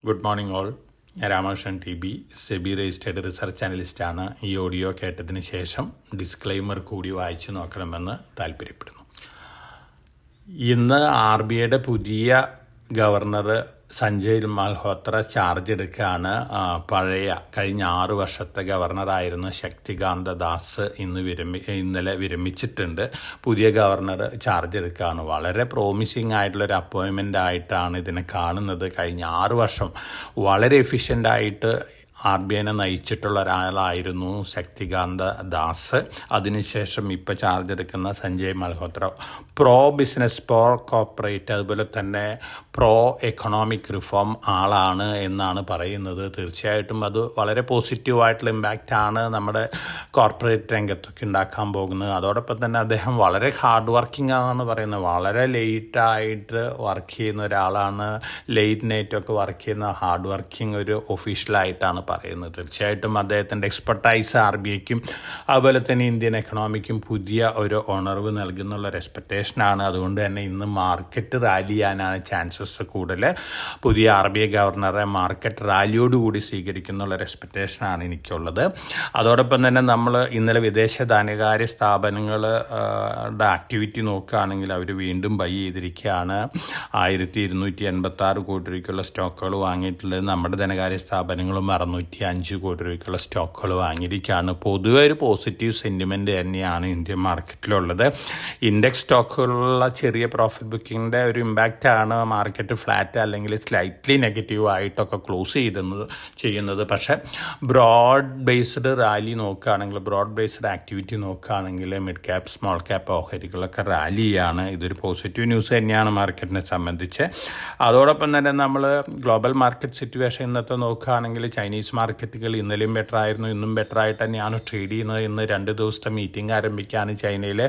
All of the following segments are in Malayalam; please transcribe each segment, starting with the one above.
Good morning all. ഞാൻ Ramakrishnan TB, SEBI registered research അനലിസ്റ്റാണ്. ഈ ഓഡിയോ കേട്ടതിന് ശേഷം ഡിസ്ക്ലെയിമർ കൂടി വായിച്ചു നോക്കണമെന്ന് താല്പര്യപ്പെടുന്നു. ഇന്ന് RBIയുടെ പുതിയ ഗവർണർ സഞ്ജയ് മൽഹോത്ര ചാർജ് എടുക്കുകയാണ്. കഴിഞ്ഞ 6 വർഷത്തെ ഗവർണറായിരുന്ന ശക്തികാന്ത ദാസ് ഇന്നലെ വിരമിച്ചിട്ടുണ്ട്. പുതിയ ഗവർണർ ചാർജ് എടുക്കുകയാണ്. വളരെ പ്രോമിസിങ് ആയിട്ടുള്ളൊരു അപ്പോയിൻമെൻ്റ് ആയിട്ടാണ് ഇതിനെ കാണുന്നത്. കഴിഞ്ഞ 6 വർഷം വളരെ എഫിഷ്യൻ്റായിട്ട് RBIനെ നയിച്ചിട്ടുള്ള ഒരാളായിരുന്നു ശക്തികാന്ത ദാസ്. അതിനുശേഷം ഇപ്പോൾ ചാർജ് എടുക്കുന്ന Sanjay Malhotra pro business, pro corporate, അതുപോലെ തന്നെ പ്രോ എക്കണോമിക് റിഫോം ആളാണ് എന്നാണ് പറയുന്നത്. തീർച്ചയായിട്ടും അത് വളരെ പോസിറ്റീവായിട്ടുള്ള ഇമ്പാക്റ്റാണ് നമ്മുടെ കോർപ്പറേറ്റ് രംഗത്തൊക്കെ ഉണ്ടാക്കാൻ പോകുന്നത്. അതോടൊപ്പം തന്നെ അദ്ദേഹം വളരെ ഹാർഡ് വർക്കിംഗ് ആണെന്ന് പറയുന്നത്. വളരെ ലേറ്റായിട്ട് വർക്ക് ചെയ്യുന്ന ഒരാളാണ്. ലേറ്റ് നൈറ്റൊക്കെ വർക്ക് ചെയ്യുന്ന ഹാർഡ് വർക്കിംഗ് ഒരു ഒഫീഷ്യലായിട്ടാണ് പറയുന്നത്. തീർച്ചയായിട്ടും അദ്ദേഹത്തിൻ്റെ എക്സ്പെർട്ടൈസ് RBIക്കും അതുപോലെ തന്നെ ഇന്ത്യൻ എക്കണോമിക്കും പുതിയ ഒരു ഉണർവ് നൽകുന്നുള്ളൊരു എക്സ്പെക്റ്റേഷനാണ്. അതുകൊണ്ട് തന്നെ ഇന്ന് മാർക്കറ്റ് റാലി ചെയ്യാനാണ് ചാൻസസ് കൂടുതൽ. പുതിയ RBI ഗവർണറെ മാർക്കറ്റ് റാലിയോടുകൂടി സ്വീകരിക്കുന്നുള്ളൊരു എക്സ്പെക്റ്റേഷനാണ് എനിക്കുള്ളത്. അതോടൊപ്പം തന്നെ നമ്മൾ ഇന്നലെ വിദേശ ധനകാര്യ സ്ഥാപനങ്ങളുടെ ആക്ടിവിറ്റി നോക്കുകയാണെങ്കിൽ അവർ വീണ്ടും ബൈ ചെയ്തിരിക്കുകയാണ്. 1286 കോടി രൂപയ്ക്കുള്ള സ്റ്റോക്കുകൾ വാങ്ങിയിട്ടുള്ളത്. നമ്മുടെ ധനകാര്യ സ്ഥാപനങ്ങളും 605 കോടി രൂപയ്ക്കുള്ള സ്റ്റോക്കുകൾ വാങ്ങിയിരിക്കുകയാണ്. പൊതുവെ ഒരു പോസിറ്റീവ് സെൻറ്റിമെൻറ്റ് തന്നെയാണ് ഇന്ത്യൻ മാർക്കറ്റിലുള്ളത്. ഇൻഡെക്സ് സ്റ്റോക്കുകളുള്ള ചെറിയ പ്രോഫിറ്റ് ബുക്കിങ്ങിൻ്റെ ഒരു ഇമ്പാക്റ്റാണ് മാർക്കറ്റ് ഫ്ലാറ്റ് അല്ലെങ്കിൽ സ്ലൈറ്റ്ലി നെഗറ്റീവ് ആയിട്ടൊക്കെ ക്ലോസ് ചെയ്യുന്നത്. പക്ഷേ ബ്രോഡ് ബേസ്ഡ് റാലി നോക്കുകയാണെങ്കിൽ, ബ്രോഡ് ബേസ്ഡ് ആക്ടിവിറ്റി നോക്കുകയാണെങ്കിൽ മിഡ് ക്യാപ്പ്, സ്മോൾ ക്യാപ്പ് ഓഹരികളൊക്കെ റാലിയാണ്. ഇതൊരു പോസിറ്റീവ് ന്യൂസ് തന്നെയാണ് മാർക്കറ്റിനെ സംബന്ധിച്ച്. അതോടൊപ്പം തന്നെ നമ്മൾ ഗ്ലോബൽ മാർക്കറ്റ് സിറ്റുവേഷൻ ഇന്നത്തെ നോക്കുകയാണെങ്കിൽ ചൈനീസ് മാർക്കറ്റുകൾ ഇന്നലെയും ബെറ്റർ ആയിരുന്നു, ഇന്നും ബെറ്റർ ആയിട്ട് തന്നെയാണ് ട്രേഡ് ചെയ്യുന്നത്. ഇന്ന് 2 ദിവസത്തെ മീറ്റിംഗ് ആരംഭിക്കുകയാണ് ചൈനയിൽ.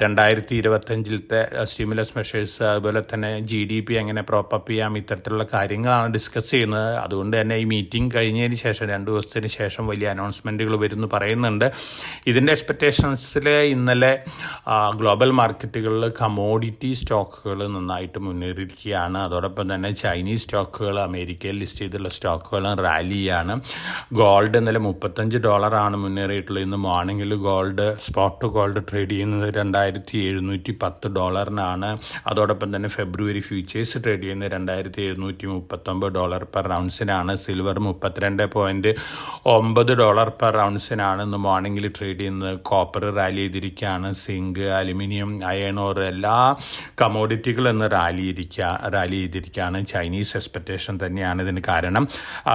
2025-ത്തെ സ്റ്റിമുലസ് മെഷേഴ്സ്, അതുപോലെ തന്നെ GDP എങ്ങനെ പ്രോപ്പപ്പ് ചെയ്യാം, ഇത്തരത്തിലുള്ള കാര്യങ്ങളാണ് ഡിസ്കസ് ചെയ്യുന്നത്. അതുകൊണ്ട് തന്നെ ഈ മീറ്റിംഗ് കഴിഞ്ഞതിന് ശേഷം 2 ദിവസത്തിന് ശേഷം വലിയ അനൗൺസ്മെൻറ്റുകൾ വരുമെന്ന് പറയുന്നുണ്ട്. ഇതിൻ്റെ എക്സ്പെക്റ്റേഷൻസിൽ ഇന്നലെ ഗ്ലോബൽ മാർക്കറ്റുകളിൽ കമോഡിറ്റി സ്റ്റോക്കുകൾ നന്നായിട്ട് മുന്നേറിയിരിക്കുകയാണ്. അതോടൊപ്പം തന്നെ ചൈനീസ് സ്റ്റോക്കുകൾ, അമേരിക്കയിൽ ലിസ്റ്റ് ചെയ്തുള്ള സ്റ്റോക്കുകൾ റാലിയാണ്. ഗോൾഡ് ഇന്നലെ $35 മുന്നേറിയിട്ടുള്ളത്. ഇന്ന് മോർണിംഗിൽ സ്പോട്ട് ഗോൾഡ് ട്രേഡ് ചെയ്യുന്നത് $2710. അതോടൊപ്പം തന്നെ ഫെബ്രുവരി ഫ്യൂച്ചേഴ്സ് ട്രേഡ് ചെയ്യുന്നത് $2739 പെർ ഔൺസിനാണ്. സിൽവർ $32.9 പെർ ഔൺസിനാണ് ഇന്ന് മോർണിംഗിൽ ട്രേഡ് ചെയ്യുന്നത്. കോപ്പർ റാലി ചെയ്തിരിക്കുകയാണ്. സിങ്ക്, അലുമിനിയം, അയൺ ഓർ എല്ലാ കമോഡിറ്റികളും ഇന്ന് റാലി ചെയ്തിരിക്കുകയാണ്. ചൈനീസ് എക്സ്പെക്റ്റേഷൻ തന്നെയാണ് ഇതിന് കാരണം.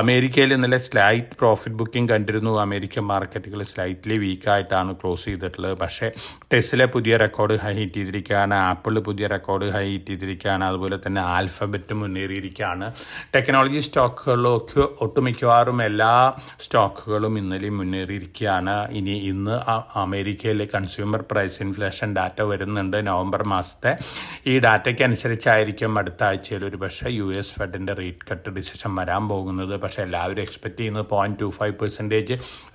അമേരിക്കയിൽ ഇന്നലെ സ്ലൈറ്റ് പ്രോഫിറ്റ് ബുക്കിംഗ് കണ്ടിരുന്നു. അമേരിക്കൻ മാർക്കറ്റുകൾ സ്ലൈറ്റ്ലി വീക്കായിട്ടാണ് ക്ലോസ് ചെയ്തിട്ടുള്ളത്. പക്ഷേ ടെസ്ല പുതിയ റെക്കോർഡ് ഹൈ ഹിറ്റ് ചെയ്തിരിക്കുകയാണ്. ആപ്പിൾ പുതിയ റെക്കോർഡ് ഹൈ ഹിറ്റ് ചെയ്തിരിക്കുകയാണ്. അതുപോലെ തന്നെ ആൽഫബറ്റ് മുന്നേറിയിരിക്കുകയാണ്. ടെക്നോളജി സ്റ്റോക്കുകളിലൊക്കെ ഒട്ടുമിക്കവാറും എല്ലാ സ്റ്റോക്കുകളും ഇന്നലെ മുന്നേറിയിരിക്കുകയാണ്. ഇന്ന് അമേരിക്കയിലെ കൺസ്യൂമർ പ്രൈസ് ഇൻഫ്ലേഷൻ ഡാറ്റ വരുന്നുണ്ട്, നവംബർ മാസത്തെ. ഈ ഡാറ്റയ്ക്ക് അനുസരിച്ചായിരിക്കും അടുത്ത ആഴ്ചയിൽ ഒരു പക്ഷേ US ഫെഡിൻ്റെ റേറ്റ് കട്ട് ഡിസിഷൻ വരാൻ പോകുന്നത്. പക്ഷേ എല്ലാവരും എക്സ്പെക്റ്റ് ചെയ്യുന്നത് 0.25%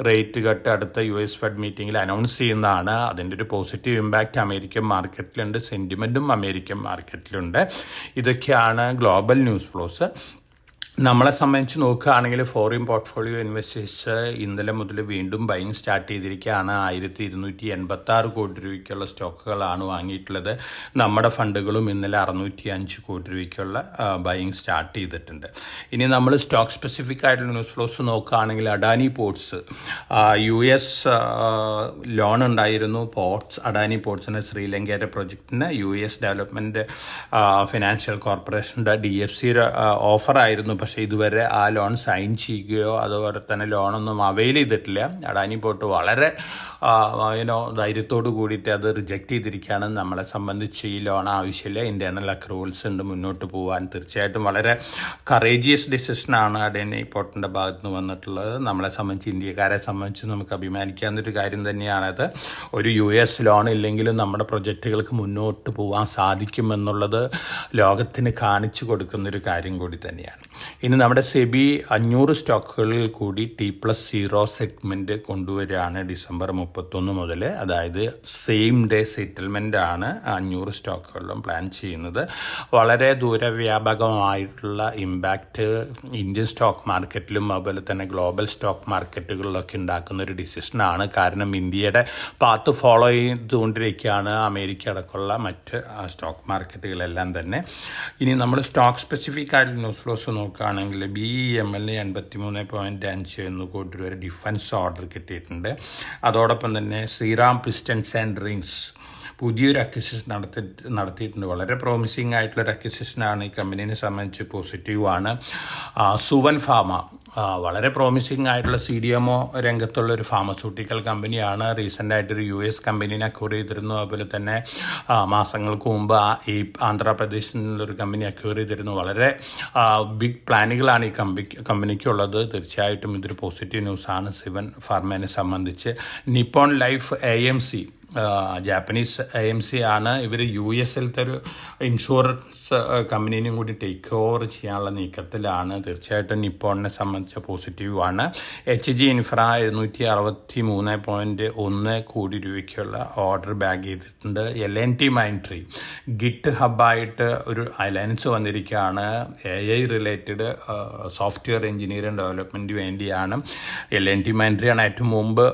റേറ്റ് കട്ട് അടുത്ത US ഫെഡ് മീറ്റിങ്ങിൽ അനൗൺസ് ചെയ്യുന്നതാണ്. അതിൻ്റെ ഒരു പോസിറ്റീവ് ഇമ്പാക്റ്റ് അമേരിക്കൻ മാർക്കറ്റിലുണ്ട്, സെൻറ്റിമെൻറ്റും അമേരിക്കൻ മാർക്കറ്റിലുണ്ട്. ഇതൊക്കെയാണ് ഗ്ലോബൽ ന്യൂസ് ഫ്ലോസ്. നമ്മളെ സംബന്ധിച്ച് നോക്കുകയാണെങ്കിൽ ഫോറിൻ പോർട്ട്ഫോളിയോ ഇൻവെസ്റ്റേഴ്സ് ഇന്നലെ മുതൽ വീണ്ടും ബൈങ് സ്റ്റാർട്ട് ചെയ്തിരിക്കുകയാണ്. 1286 കോടി രൂപയ്ക്കുള്ള സ്റ്റോക്കുകളാണ് വാങ്ങിയിട്ടുള്ളത്. നമ്മുടെ ഫണ്ടുകളും ഇന്നലെ 605 കോടി രൂപയ്ക്കുള്ള ബൈങ് സ്റ്റാർട്ട് ചെയ്തിട്ടുണ്ട്. ഇനി നമ്മൾ സ്റ്റോക്ക് സ്പെസിഫിക് ആയിട്ടുള്ള ന്യൂസ് ഫ്ലോസ് നോക്കുകയാണെങ്കിൽ അഡാനി പോർട്സ് US ലോൺ ഉണ്ടായിരുന്നു. അഡാനി പോർട്സിന് ശ്രീലങ്കയുടെ പ്രൊജക്റ്റിന് US ഡെവലപ്മെൻറ്റ് ഫിനാൻഷ്യൽ കോർപ്പറേഷൻ്റെ DFC ഓഫറായിരുന്നു. പക്ഷേ ഇതുവരെ ആ ലോൺ സൈൻ ചെയ്യുകയോ അതുപോലെ തന്നെ ലോണൊന്നും അവെയിൽ ചെയ്തിട്ടില്ല. അഡാനി പോർട്ട് വളരെ ധൈര്യത്തോട് കൂടിയിട്ട് അത് റിജക്റ്റ് ചെയ്തിരിക്കുകയാണ്. നമ്മളെ സംബന്ധിച്ച് ഈ ലോൺ ആവശ്യമില്ല, ഇൻറ്റേർണൽ അക്രൂവൽസ് ഉണ്ട് മുന്നോട്ട് പോകാൻ. തീർച്ചയായിട്ടും വളരെ കറേജിയസ് ഡിസിഷനാണ് അഡാനി പോർട്ടിൻ്റെ ഭാഗത്ത് നിന്ന് വന്നിട്ടുള്ളത്. നമ്മളെ സംബന്ധിച്ച്, ഇന്ത്യക്കാരെ സംബന്ധിച്ച് നമുക്ക് അഭിമാനിക്കാവുന്നൊരു കാര്യം തന്നെയാണത്. ഒരു US ലോൺ ഇല്ലെങ്കിലും നമ്മുടെ പ്രൊജക്റ്റുകൾക്ക് മുന്നോട്ട് പോകാൻ സാധിക്കുമെന്നുള്ളത് ലോകത്തിന് കാണിച്ചു കൊടുക്കുന്നൊരു കാര്യം കൂടി തന്നെയാണ്. ഇനി നമ്മുടെ സെബി 500 സ്റ്റോക്കുകളിൽ കൂടി T+0 സെഗ്മെൻറ്റ് കൊണ്ടുവരികയാണ് ഡിസംബർ 31 മുതൽ. അതായത് സെയിം ഡേ സെറ്റിൽമെൻ്റ് ആണ് 500 സ്റ്റോക്കുകളിലും പ്ലാൻ ചെയ്യുന്നത്. വളരെ ദൂരവ്യാപകമായിട്ടുള്ള ഇമ്പാക്റ്റ് ഇന്ത്യൻ സ്റ്റോക്ക് മാർക്കറ്റിലും അതുപോലെ തന്നെ ഗ്ലോബൽ സ്റ്റോക്ക് മാർക്കറ്റുകളിലൊക്കെ ഉണ്ടാക്കുന്ന ഒരു ഡിസിഷനാണ്. കാരണം ഇന്ത്യയുടെ പാത്ത് ഫോളോ ചെയ്തുകൊണ്ടിരിക്കുകയാണ് അമേരിക്ക അടക്കമുള്ള മറ്റ് സ്റ്റോക്ക് മാർക്കറ്റുകളെല്ലാം തന്നെ. ഇനി നമ്മൾ സ്റ്റോക്ക് സ്പെസിഫിക് ആയിട്ടുള്ള ന്യൂസ് ഫ്ലോസ് നോക്കുകയാണെങ്കിൽ BEML 83.5 കോടി രൂപ ഡിഫൻസ് ഓർഡർ കിട്ടിയിട്ടുണ്ട്. അതോടൊപ്പം തന്നെ ശ്രീറാം പിസ്റ്റൻസ് ആൻഡ് റിങ്സ് പുതിയൊരു അക്വിസിഷൻ നടത്തിയിട്ടുണ്ട്. വളരെ പ്രോമിസിങ് ആയിട്ടുള്ളൊരു അക്വിസിഷനാണ്. ഈ കമ്പനീനെ സംബന്ധിച്ച് പോസിറ്റീവാണ്. സുവൻ ഫാർമ വളരെ പ്രോമിസിങ് ആയിട്ടുള്ള CDMO രംഗത്തുള്ളൊരു ഫാർമസ്യൂട്ടിക്കൽ കമ്പനിയാണ്. റീസെൻ്റായിട്ടൊരു US കമ്പനീനെ അക്വയർ ചെയ്തിരുന്നു. അതുപോലെ തന്നെ മാസങ്ങൾക്ക് മുമ്പ് ഈ ആന്ധ്രാപ്രദേശിൽ നിന്നുള്ളൊരു കമ്പനി അക്വയർ ചെയ്തിരുന്നു. വളരെ ബിഗ് പ്ലാനുകളാണ് ഈ കമ്പനിക്കുള്ളത്. തീർച്ചയായിട്ടും ഇതൊരു പോസിറ്റീവ് ന്യൂസാണ് സുവൻ ഫാർമേനെ സംബന്ധിച്ച്. Nippon life AMC Japanese AMC ആണ്. ഇവർ US-ലത്തെ ഒരു ഇൻഷുറൻസ് കമ്പനീനും കൂടി ടേക്ക് ഓവർ ചെയ്യാനുള്ള നീക്കത്തിലാണ്. തീർച്ചയായിട്ടും നിപ്പോണിനെ സംബന്ധിച്ച് പോസിറ്റീവാണ്. HG ഇൻഫ്ര 763.1 കോടി രൂപയ്ക്കുള്ള ഓർഡർ ബാഗ് ചെയ്തിട്ടുണ്ട്. L&T മൈൻട്രി ഗിറ്റ് ഹബ്ബായിട്ട് ഒരു അലയൻസ് വന്നിരിക്കുകയാണ്. AI related software engineering development വേണ്ടിയാണ്. L&T മൈൻട്രിയാണ് ഏറ്റവും മുമ്പ്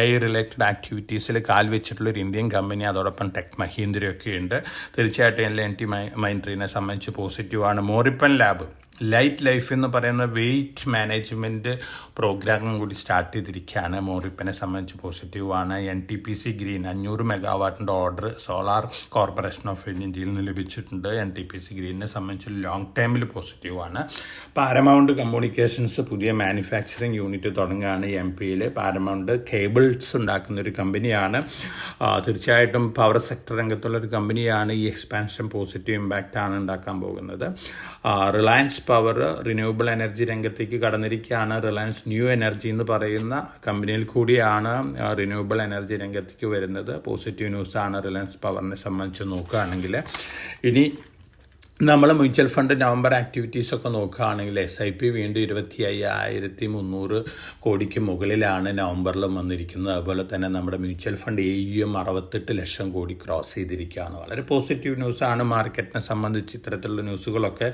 AI റിലേറ്റഡ് ആക്ടിവിറ്റീസിൽ കാൽ വെച്ചിട്ടുള്ളൊരു ഇന്ത്യൻ കമ്പനി. അതോടൊപ്പം ടെക് മഹീന്ദ്രയൊക്കെ ഉണ്ട്. തീർച്ചയായിട്ടും L&T മൈൻട്രീനെ സംബന്ധിച്ച് പോസിറ്റീവാണ്. മോറിപ്പൻ ലാബ് ലൈറ്റ് ലൈഫ് എന്ന് പറയുന്ന വെയ്റ്റ് മാനേജ്മെൻറ്റ് പ്രോഗ്രാമും കൂടി സ്റ്റാർട്ട് ചെയ്തിരിക്കുകയാണ്. മോറിപ്പനെ സംബന്ധിച്ച് പോസിറ്റീവാണ്. NTPC ഗ്രീൻ 500 മെഗാവാട്ടിൻ്റെ ഓർഡർ സോളാർ കോർപ്പറേഷൻ ഓഫ് ഇന്ത്യയിൽ നിന്ന് ലഭിച്ചിട്ടുണ്ട്. NTPC ഗ്രീനിനെ സംബന്ധിച്ച് ലോങ് ടൈമിൽ പോസിറ്റീവാണ്. പാരമൗണ്ട് കമ്മ്യൂണിക്കേഷൻസ് പുതിയ മാനുഫാക്ചറിങ് യൂണിറ്റ് തുടങ്ങുകയാണ് MP-യിൽ. പാരമൗണ്ട് കേബിൾസ് ഉണ്ടാക്കുന്ന ഒരു കമ്പനിയാണ്. തീർച്ചയായിട്ടും പവർ സെക്ടർ രംഗത്തുള്ളൊരു കമ്പനിയാണ്. ഈ എക്സ്പാൻഷൻ പോസിറ്റീവ് ഇമ്പാക്റ്റ് ആണ് ഉണ്ടാക്കാൻ പോകുന്നത്. റിലയൻസ് പവർ റിന്യൂവബിൾ എനർജി രംഗത്തേക്ക് കടന്നിരിക്കുകയാണ്. റിലയൻസ് ന്യൂ എനർജി എന്ന് പറയുന്ന കമ്പനിയിൽ കൂടിയാണ് റിന്യൂവബിൾ എനർജി രംഗത്തേക്ക് വരുന്നത്. പോസിറ്റീവ് ന്യൂസാണ് റിലയൻസ് പവറിനെ സംബന്ധിച്ച് നോക്കുകയാണെങ്കിൽ. ഇനി നമ്മൾ മ്യൂച്വൽ ഫണ്ട് നവംബർ ആക്ടിവിറ്റീസൊക്കെ നോക്കുകയാണെങ്കിൽ SIP വീണ്ടും 25,300 കോടിക്ക് മുകളിലാണ് നവംബറിലും വന്നിരിക്കുന്നത്. അതുപോലെ തന്നെ നമ്മുടെ mutual fund AUM 68 lakh crore cross ചെയ്തിരിക്കുകയാണ്. വളരെ പോസിറ്റീവ് ന്യൂസാണ് മാർക്കറ്റിനെ സംബന്ധിച്ച് ഇത്തരത്തിലുള്ള ന്യൂസുകളൊക്കെ.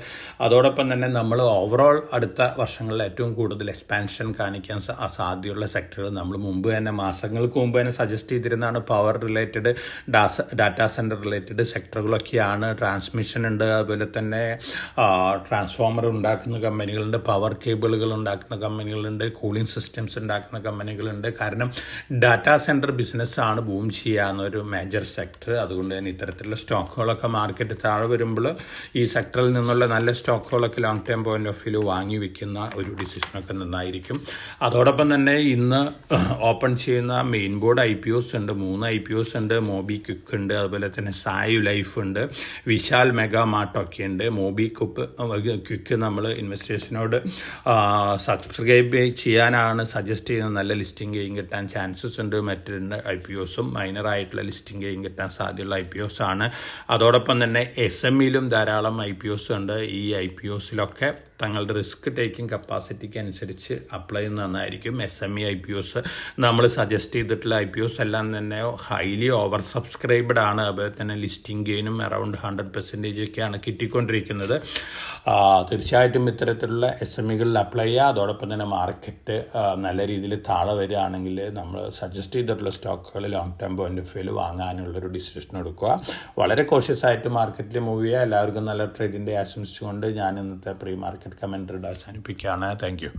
അതോടൊപ്പം തന്നെ നമ്മൾ ഓവറോൾ അടുത്ത വർഷങ്ങളിൽ ഏറ്റവും കൂടുതൽ എക്സ്പാൻഷൻ കാണിക്കാൻ സാധ്യതയുള്ള സെക്ടറുകൾ നമ്മൾ മുമ്പ് തന്നെ മാസങ്ങൾക്ക് മുമ്പ് തന്നെ സജസ്റ്റ് ചെയ്തിരുന്നതാണ്. Power related data centre related സെക്ടറുകളൊക്കെയാണ്. ട്രാൻസ്മിഷൻ ഉണ്ട്, അതുപോലെ തന്നെ ട്രാൻസ്ഫോമർ ഉണ്ടാക്കുന്ന കമ്പനികളുണ്ട്, പവർ കേബിളുകൾ ഉണ്ടാക്കുന്ന കമ്പനികളുണ്ട്, കൂളിംഗ് സിസ്റ്റംസ് ഉണ്ടാക്കുന്ന കമ്പനികളുണ്ട്. കാരണം ഡാറ്റാ സെൻറ്റർ ബിസിനസ്സാണ് ബൂം ചെയ്യാവുന്ന ഒരു മേജർ സെക്ടർ. അതുകൊണ്ട് തന്നെ ഇത്തരത്തിലുള്ള സ്റ്റോക്കുകളൊക്കെ മാർക്കറ്റ് താഴെ വരുമ്പോൾ ഈ സെക്ടറിൽ നിന്നുള്ള നല്ല സ്റ്റോക്കുകളൊക്കെ long time point of view വാങ്ങി വെക്കുന്ന ഒരു ഡിസിഷനൊക്കെ നന്നായിരിക്കും. അതോടൊപ്പം തന്നെ ഇന്ന് ഓപ്പൺ ചെയ്യുന്ന മെയിൻ ബോർഡ് IPOs ഉണ്ട്. 3 IPOs ഉണ്ട്. മോബി ക്വിക്ക് ഉണ്ട്, അതുപോലെ തന്നെ സായു ലൈഫ് ഉണ്ട്, വിശാൽ മെഗാ മാർട്ട് ഒക്കെ ഉണ്ട്. മോബി ക്വിക്ക് നമ്മൾ ഇൻവെസ്റ്റേഴ്സിനോട് സബ്സ്ക്രൈബ് ചെയ്യാനാണ് സജസ്റ്റ് ചെയ്യുന്നത്. നല്ല ലിസ്റ്റിംഗ് ഗെയിൻ കിട്ടാൻ ചാൻസസ് ഉണ്ട്. മറ്റ് IPOസും മൈനറായിട്ടുള്ള ലിസ്റ്റിംഗ് ഗെയിൻ കിട്ടാൻ സാധ്യതയുള്ള IPOs ആണ്. അതോടൊപ്പം തന്നെ SMEയിലും ധാരാളം IPOs ഉണ്ട്. ഈ IPOസിലൊക്കെ തങ്ങളുടെ റിസ്ക് ടേക്കിംഗ് കപ്പാസിറ്റിക്ക് അനുസരിച്ച് അപ്ലൈ ചെയ്യുന്ന നന്നായിരിക്കും. SME IPOs നമ്മൾ സജസ്റ്റ് ചെയ്തിട്ടുള്ള IPOs എല്ലാം തന്നെ ഹൈലി ഓവർ സബ്സ്ക്രൈബ്ഡ് ആണ്. അതുപോലെ തന്നെ ലിസ്റ്റിംഗ് ഗെയിനും അറൗണ്ട് 100% ഒക്കെയാണ് കിട്ടിക്കൊണ്ടിരിക്കുന്നത്. തീർച്ചയായിട്ടും ഇത്തരത്തിലുള്ള SMEകളിൽ അപ്ലൈ ചെയ്യുക. അതോടൊപ്പം തന്നെ മാർക്കറ്റ് നല്ല രീതിയിൽ താഴെ വരികയാണെങ്കിൽ നമ്മൾ സജസ്റ്റ് ചെയ്തിട്ടുള്ള സ്റ്റോക്കുകൾ long time point of view വാങ്ങാനുള്ളൊരു ഡിസിഷൻ എടുക്കുക. വളരെ കോഷ്യസ് ആയിട്ട് മാർക്കറ്റിൽ മൂവ് ചെയ്യുക. എല്ലാവർക്കും നല്ല ട്രേഡിൻ്റെ ആശംസിച്ചുകൊണ്ട് ഞാൻ ഇന്നത്തെ പ്രീ മാർക്കറ്റ് കമൻറ്ററി അവസാനിപ്പിക്കുകയാണ്. Thank you.